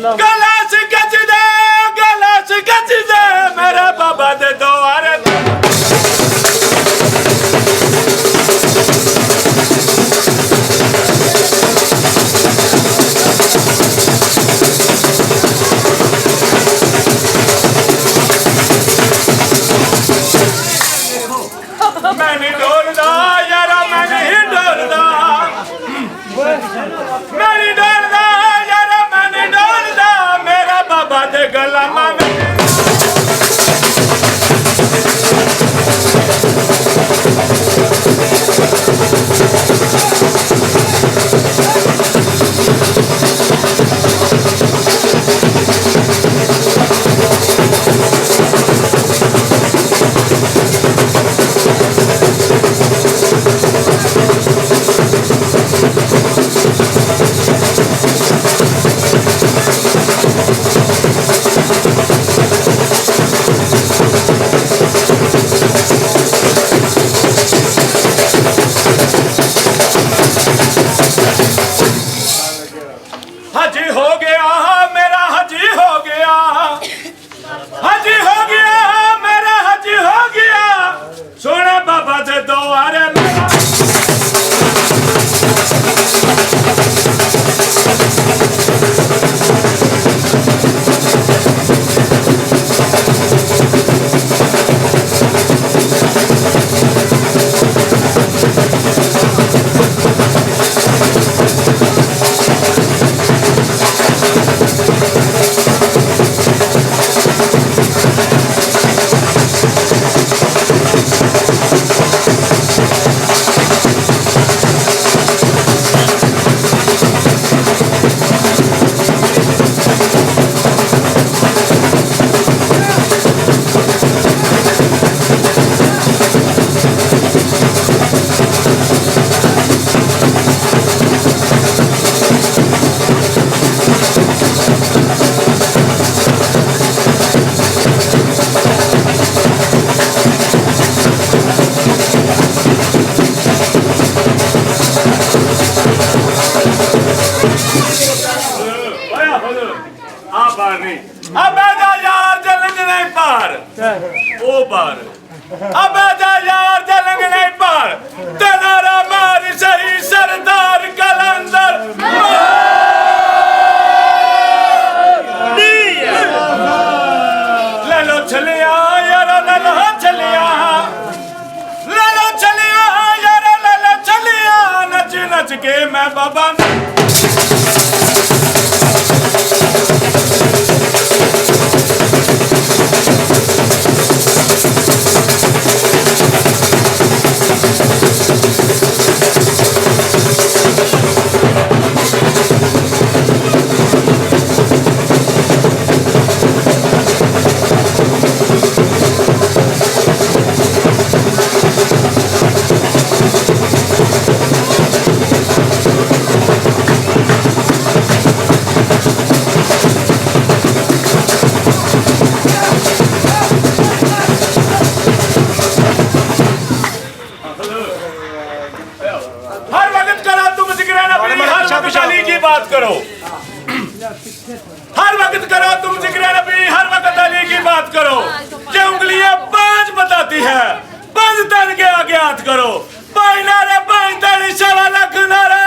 गलास गज दे मेरे बाबा दे द्वारे मैं नहीं डोलदा यारा मैं नहीं डोलदा मैं नहीं डोलदा यारा मैं नहीं डोलदा मेरा बाबा दे गला में हाजी हो गया मेरा हाजी हो गया हाजी हो गया मेरा हाजी हो गया सोने बाबा दे द्वारे ओ बार अब आजा यार जलंग नहीं पार तेरा मारी सही सरदार कलंदर ले लो छलिया यार ले लो छलिया यार ले लो छलिया नच नच के मैं बाबा बात करो हर वक्त करो तुम जिक्र नबी हर वक्त अली की बात करो ये उंगलियां पांच बताती है पांच तन के आगे हाथ करो पाई नारे पाई तड़ी 1.25 लाख नारे